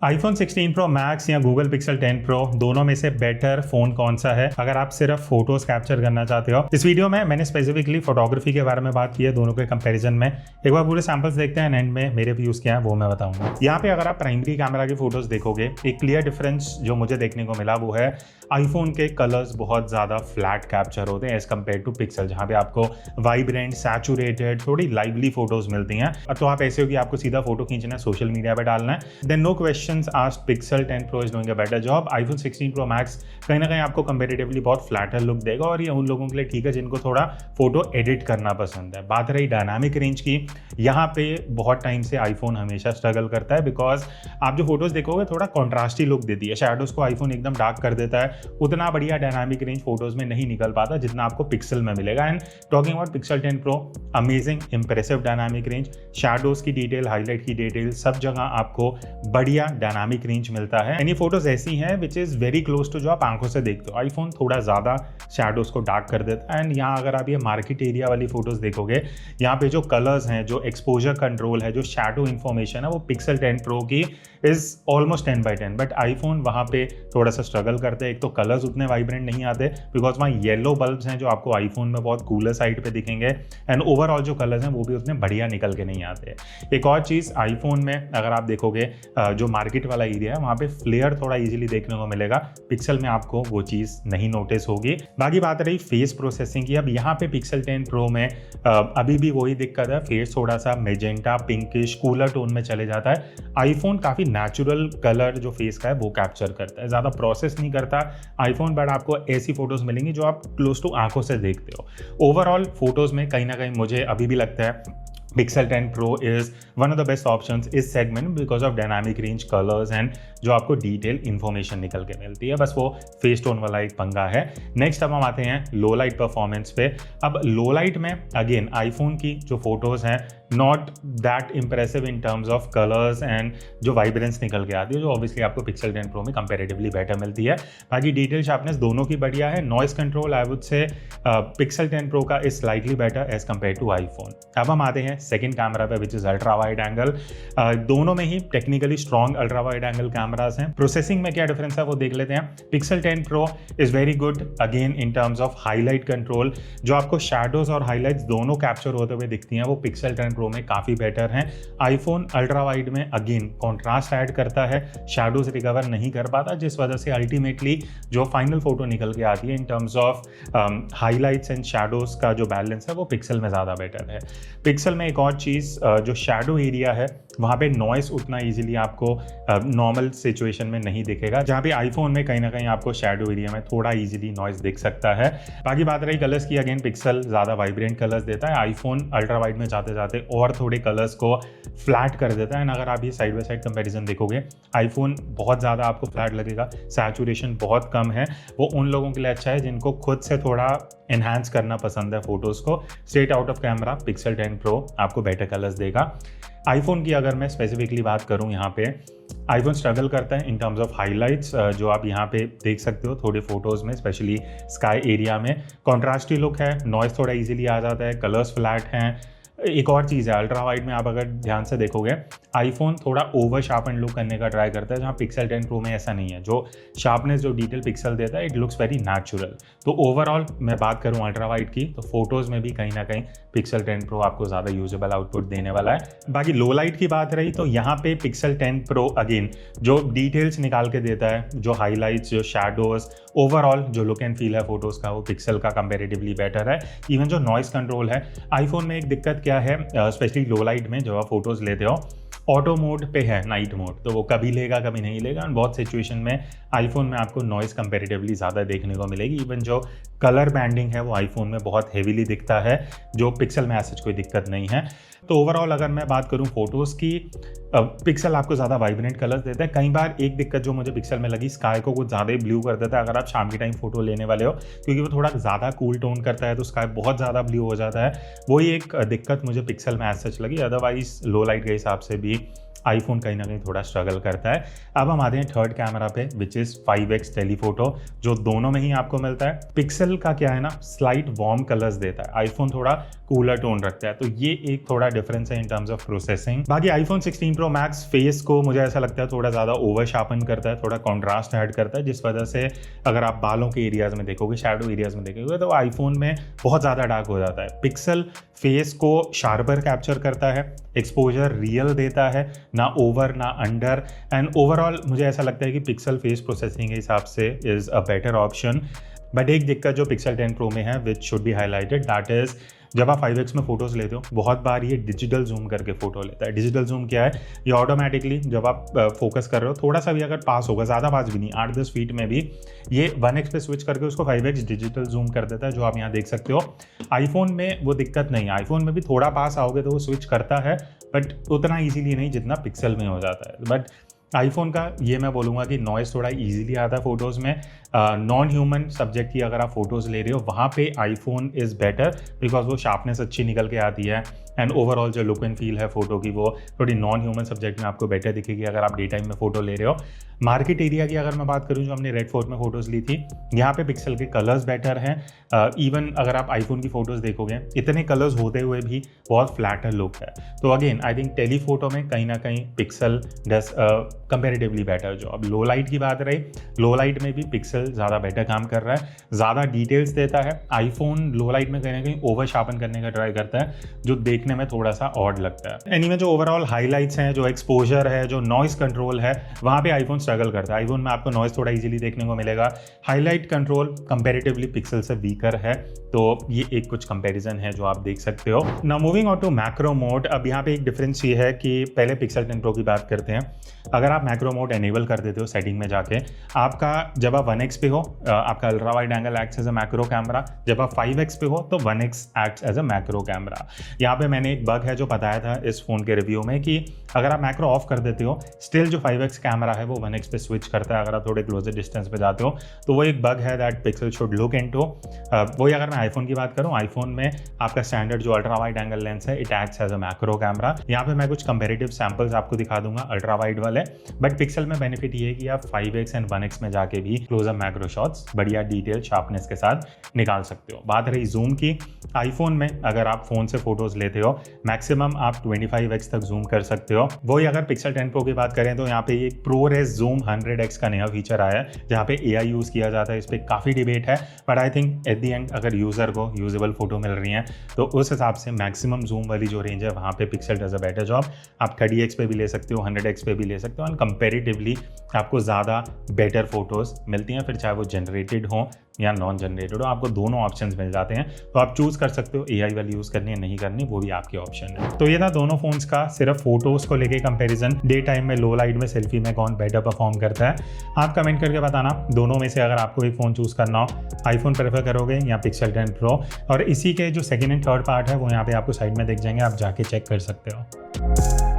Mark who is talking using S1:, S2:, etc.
S1: iPhone 16 Pro Max या Google Pixel 10 Pro दोनों में से बेटर फोन कौन सा है अगर आप सिर्फ फोटोज कैप्चर करना चाहते हो। इस वीडियो में मैंने स्पेसिफिकली फोटोग्राफी के बारे में बात की है, दोनों के कंपैरिजन में। एक बार पूरे सैंपल्स देखते हैं एंड में मेरे व्यूज क्या है वो मैं बताऊंगा। यहाँ पे अगर आप प्राइमरी कैमरा की फोटोज देखोगे, एक क्लियर डिफरेंस जो मुझे देखने को मिला वो है आईफोन के कलर्स बहुत ज्यादा फ्लैट कैप्चर होते हैं एज कम्पेयर टू पिक्सल, जहाँ पे आपको वाइब्रेंट, सैचुरेटेड, थोड़ी लाइवली फोटोज मिलती हैं। तो आप ऐसे हो कि आपको सीधा फोटो खींचना है, सोशल मीडिया पे डालना है, then no questions asked, Pixel 10 Pro is doing a better job। iPhone 16 Pro Max कहीं ना कहीं आपको कंपैरेटिवली बहुत फ्लैटर लुक देगा और ये उन लोगों के लिए ठीक है जिनको थोड़ा फोटो एडिट करना पसंद है। बात रही डायनामिक रेंज की, यहाँ पे बहुत टाइम से आईफोन हमेशा स्ट्रगल करता है बिकॉज आप जो फोटोज देखोगे थोड़ा कॉन्ट्रास्टी लुक देती है, शैडोज को आईफोन एकदम डार्क कर देता है, उतना बढ़िया डायनामिक रेंज फोटोज में नहीं निकल पाता जितना आपको पिक्सल में मिलेगा। And talking about Pixel 10 Pro, amazing impressive dynamic range, shadows की डिटेल, हाईलाइट की डिटेल, सब जगह आपको बढ़िया डायनामिक रेंज मिलता है। एंड ये फोटोज ऐसी हैं which is very close to जो आप आंखों से देखते हो। आईफोन थोड़ा ज्यादा शैडोज को डार्क कर देता है। एंड यहाँ अगर आप ये मार्केट एरिया वाली फोटोज देखोगे, यहाँ पे जो कलर्स हैं, जो एक्सपोजर कंट्रोल है, जो शैडो इन्फॉर्मेशन है, वो Pixel 10 Pro की इज ऑलमोस्ट 10/10। बट आईफोन वहाँ पे थोड़ा सा स्ट्रगल करते हैं। एक तो कलर्स उतने वाइब्रेंट नहीं आते बिकॉज वहाँ येलो बल्ब्स हैं जो आपको आईफोन में बहुत कूलर साइड पे दिखेंगे, एंड ओवरऑल जो कलर्स हैं वो भी उतने बढ़िया निकल के नहीं आते। एक और चीज़ आईफोन में अगर आप देखोगे, जो मार्केट वाला एरिया है वहाँ पे फ्लेयर थोड़ा इजीली देखने को मिलेगा, पिक्सल में आपको वो चीज़ नहीं नोटिस होगी। बाकी बात रही फेस प्रोसेसिंग की, अब यहाँ पे Pixel 10 Pro में अभी भी वही दिक्कत है, फेस थोड़ा सा मेजेंटा, पिंकिश, कूलर टोन में चले जाता है। आईफोन काफ़ी नेचुरल कलर जो फेस का है वो कैप्चर करता है, ज़्यादा प्रोसेस नहीं करता आईफोन, बट आपको ऐसी फोटोज मिलेंगी जो आप क्लोज टू आंखों से देखते हो। ओवरऑल फोटोज में कहीं ना कहीं मुझे अभी भी लगता है Pixel 10 Pro is one of the best options इस segment because of dynamic range, colours and जो आपको डिटेल इन्फॉर्मेशन निकल के मिलती है। बस वो फेस टोन वाला एक पंगा है। नेक्स्ट अब हम आते हैं लो लाइट परफॉर्मेंस पे। अब लो लाइट में अगेन आईफोन की जो फोटोज हैं not that impressive in terms of colours and जो वाइब्रेंस निकल के आती है, जो ऑब्वियसली आपको Pixel 10 Pro में कंपेरेटिवली बेटर मिलती है। बाकी डिटेल शार्पनेस दोनों की बढ़िया है। Noise control I would say Pixel 10 Pro का is slightly better as compare to iPhone. अब हम आते हैं सेकेंड कैमरा पे which is ultra wide angle. दोनों में ही technically strong ultra wide angle cameras हैं। प्रोसेसिंग में क्या डिफरेंस है वो देख लेते हैं। Pixel 10 Pro is very good again in terms of highlight control, जो आपको शैडोज और हाईलाइट्स दोनों कैप्चर होते हुए दिखती हैं वो Pixel 10 Pro में काफी बेटर हैं। आईफोन अल्ट्रा वाइड में अगेन कॉन्ट्रास्ट ऐड करता है, शैडोज रिकवर नहीं कर पाता, जिस वजह से अल्टीमेटली जो फाइनल फोटो निकल के आती है in terms of highlights and shadows का जो बैलेंस है वो पिक्सल में ज़्यादा बेटर है। पिक्सल में एक और चीज़, जो शैडो एरिया है वहाँ पे नॉइस उतना इजीली आपको नॉर्मल सिचुएशन में नहीं दिखेगा, जहाँ पे आईफोन में कहीं ना कहीं आपको शैडो एरिया में थोड़ा इजीली नॉइस दिख सकता है। बाकी बात रही कलर्स की, अगेन पिक्सल ज़्यादा वाइब्रेंट कलर्स देता है, आईफोन अल्ट्रा वाइड में जाते जाते और थोड़े कलर्स को फ्लैट कर देता है। अगर आप ये साइड बाई साइड कंपैरिजन देखोगे, आईफोन बहुत ज़्यादा आपको फ्लैट लगेगा, सैचुरेशन बहुत कम है। वो उन लोगों के लिए अच्छा है जिनको खुद से थोड़ा एनहांस करना पसंद है फोटोज़ को। Straight out of camera Pixel 10 Pro आपको बेटर कलर्स देगा। आईफोन की अगर मैं स्पेसिफिकली बात करूं, यहाँ पे आईफोन स्ट्रगल करता है इन टर्म्स ऑफ हाइलाइट्स, जो आप यहाँ पे देख सकते हो थोड़े फोटोज़ में, स्पेशली स्काई एरिया में कॉन्ट्रास्टी लुक है, नॉइस थोड़ा इजीली आ जाता है, कलर्स फ्लैट हैं। एक और चीज़ है, अल्ट्रा वाइड में आप अगर ध्यान से देखोगे आईफोन थोड़ा ओवर शार्पन लुक करने का ट्राई करता है, जहाँ Pixel 10 Pro में ऐसा नहीं है। जो शार्पनेस, जो डिटेल पिक्सल देता है, इट लुक्स वेरी नेचुरल। तो ओवरऑल मैं बात करूँ अल्ट्रा वाइड की, तो फोटोज़ में भी कहीं ना कहीं Pixel 10 Pro आपको ज़्यादा यूजेबल आउटपुट देने वाला है। बाकी लो लाइट की बात रही तो यहाँ पे Pixel 10 Pro अगेन जो डिटेल्स निकाल के देता है, जो हाईलाइट्स, जो शैडोज, ओवरऑल जो लुक एंड फील है फोटोज़ का वो पिक्सल का कंपेरेटिवली बेटर है। इवन जो नॉइस कंट्रोल है, आईफोन में एक दिक्कत क्या है, स्पेशली लो लाइट में जब आप फोटोज़ लेते हो, ऑटो मोड पे है नाइट मोड, तो वो कभी लेगा कभी नहीं लेगा। और बहुत सिचुएशन में आईफोन में आपको नॉइस कंपेरेटिवली ज़्यादा देखने को मिलेगी। इवन जो कलर बैंडिंग है वो आईफोन में बहुत हेवीली दिखता है, जो पिक्सल में ऐसा कोई दिक्कत नहीं है। तो ओवरऑल अगर मैं बात करूं फोटोज़ की, पिक्सल आपको ज़्यादा वाइब्रेंट कलर्स देता है। कई बार एक दिक्कत जो मुझे पिक्सल में लगी, स्काई को कुछ ज़्यादा ही ब्लू कर देता है अगर आप शाम के टाइम फोटो लेने वाले हो, क्योंकि वो थोड़ा ज़्यादा कूल टोन करता है तो स्काई बहुत ज़्यादा ब्लू हो जाता है। वही एक दिक्कत मुझे पिक्सल में एज सच लगी। अदरवाइज लो लाइट के हिसाब से भी आईफोन कहीं ना कहीं थोड़ा स्ट्रगल करता है। अब हम आते हैं थर्ड कैमरा पे, विच इज़ 5x टेलीफोटो, जो दोनों में ही आपको मिलता है। पिक्सल का क्या है ना, स्लाइट वार्म कलर्स देता है, आईफोन थोड़ा कूलर टोन रखता है, तो ये एक थोड़ा डिफरेंस है इन टर्म्स ऑफ प्रोसेसिंग। बाकी आईफोन 16 प्रो मैक्स फेस को मुझे ऐसा लगता है थोड़ा ज़्यादा ओवर शार्पन करता है, थोड़ा कॉन्ट्रास्ट ऐड करता है, जिस वजह से अगर आप बालों के एरियाज में देखोगे, शैडो एरियाज में देखोगे, तो आईफोन में बहुत ज़्यादा डार्क हो जाता है। पिक्सल फेस को शार्पर कैप्चर करता है, एक्सपोजर रियल देता है, ना ओवर ना अंडर, एंड ओवरऑल मुझे ऐसा लगता है कि पिक्सल फेस प्रोसेसिंग के हिसाब से is a better option. But एक दिक्कत जो पिक्सल 10 प्रो में है which should be highlighted, that is जब आप 5x में फोटोज़ लेते हो बहुत बार ये डिजिटल जूम करके फ़ोटो लेता है। डिजिटल जूम क्या है, ये ऑटोमेटिकली जब आप फोकस कर रहे हो थोड़ा सा भी अगर पास होगा, ज़्यादा पास भी नहीं, 8-10 फीट में भी, ये 1x पे स्विच करके उसको 5x डिजिटल जूम कर देता है, जो आप यहाँ देख सकते हो। आईफोन में वो दिक्कत नहीं है, आईफोन में भी थोड़ा पास आओगे तो वो स्विच करता है, बट उतना ईजीली नहीं जितना पिक्सल में हो जाता है। बट आईफोन का ये मैं बोलूँगा कि नॉइज़ थोड़ा इजीली आता है फ़ोटोज़ में। नॉन ह्यूमन सब्जेक्ट की अगर आप फोटोज़ ले रहे हो वहाँ पे आईफोन इज़ बेटर, बिकॉज वो शार्पनेस अच्छी निकल के आती है, एंड ओवरऑल जो लुक एंड फील है फोटो की वो थोड़ी नॉन ह्यूमन सब्जेक्ट में आपको बेटर दिखेगी अगर आप डे टाइम में फ़ोटो ले रहे हो। मार्केट एरिया की अगर मैं बात करूँ, जो हमने रेड फोर्ट में फ़ोटोज़ ली थी, यहाँ पे पिक्सल के कलर्स बेटर हैं। इवन अगर आप आईफोन की फ़ोटोज़ देखोगे, इतने कलर्स होते हुए भी बहुत फ्लैटर लुक है। तो अगेन आई थिंक टेलीफोटो में कहीं ना कहीं पिक्सल डस कंपेरेटिवली बेटर। जो अब लो लाइट की बात रही, लो लाइट में भी पिक्सल ज़्यादा बेटर काम कर रहा है, ज़्यादा डिटेल्स देता है। आईफोन लो लाइट में कहीं ना कहीं ओवर शार्पन करने का ट्राई करता है, जो देखने में थोड़ा सा ऑड लगता है। एनीवे जो ओवरऑल हाईलाइट्स हैं, जो एक्सपोजर है, जो नॉइस कंट्रोल है, वहाँ पे आईफोन स्ट्रगल करता है। आईफोन में आपको नॉइस थोड़ा इजीली देखने को मिलेगा, हाईलाइट कंट्रोल कंपेरेटिवली पिक्सल से वीकर है, तो ये एक कुछ कंपैरिजन है जो आप देख सकते हो। Now moving on to macro mode, अब यहाँ पे एक डिफरेंस ये है कि पहले पिक्सल 10 प्रो की बात करते हैं। अगर आप मैक्रो मोड एनेबल कर देते हो सेटिंग में जाके, आपका जब आप 1x पे हो आपका ultra wide angle acts as a macro camera, जब आप 5x पे हो तो 1x acts as a macro camera. यहाँ पे मैंने एक बग है जो बताया था इस फोन के रिव्यू में कि अगर आप मैक्रो ऑफ कर देते हो, स्टिल जो 5x कैमरा है वो 1x पे स्विच करता है अगर आप थोड़े क्लोजर डिस्टेंस पे जाते हो, तो वो एक बग है that pixel should look into. वही अगर मैं आईफोन की बात करूँ, आईफोन में आपका स्टैंडर्ड जो अल्ट्रा वाइड एंगल लेंस है, it acts as a macro camera. यहाँ पे मैं कुछ कंपेरेटिव सैंपल्स आपको दिखा दूंगा अल्ट्रा वाइड वाले, बट पिक्सल में बेनिफिट ये है कि आप 5x एंड 1x में जाके भी क्लोजअप मैक्रो शॉट्स बढ़िया डिटेल शार्पनेस के साथ निकाल सकते हो। बात रही जूम की, आईफोन में अगर आप फोन से फोटोज लेते हो मैक्सिमम आप 25x तक जूम कर सकते हो। वही अगर पिक्सल 10 प्रो की बात करें तो यहाँ पे एक प्रो रेस जूम 100x का नया फीचर आया है, जहाँ पे AI यूज किया जाता है। इस पर काफी डिबेट है, but I think at the end अगर यूजर को यूजेबल फोटो मिल रही है तो उस हिसाब से मैक्सिमम जूम वाली जो रेंज है वहाँ पे pixel does a better job. आप 30x पे भी ले सकते हो, 100x पे भी ले सकते हो, एंड कंपेरेटिवली आपको ज़्यादा बेटर फोटोज मिलती हैं, फिर चाहे वो जनरेटेड हो या नॉन जनरेटेड हो, आपको दोनों ऑप्शंस मिल जाते हैं। तो आप चूज कर सकते हो AI वाली यूज़ करनी है नहीं करनी, वो भी आपके ऑप्शन है। तो ये था दोनों फोन्स का सिर्फ फोटोज़ को लेके कंपैरिजन, डे टाइम में लो लाइट में सेल्फी में कौन बेटर परफॉर्म करता है। आप कमेंट करके बताना दोनों में से अगर आपको एक फ़ोन चूज़ करना हो, आईफोन प्रेफर करोगे या पिक्सल 10 प्रो। और इसी के जो सेकेंड एंड थर्ड पार्ट है वो यहाँ पे आपको साइड में दिख जाएंगे, आप जाके चेक कर सकते हो।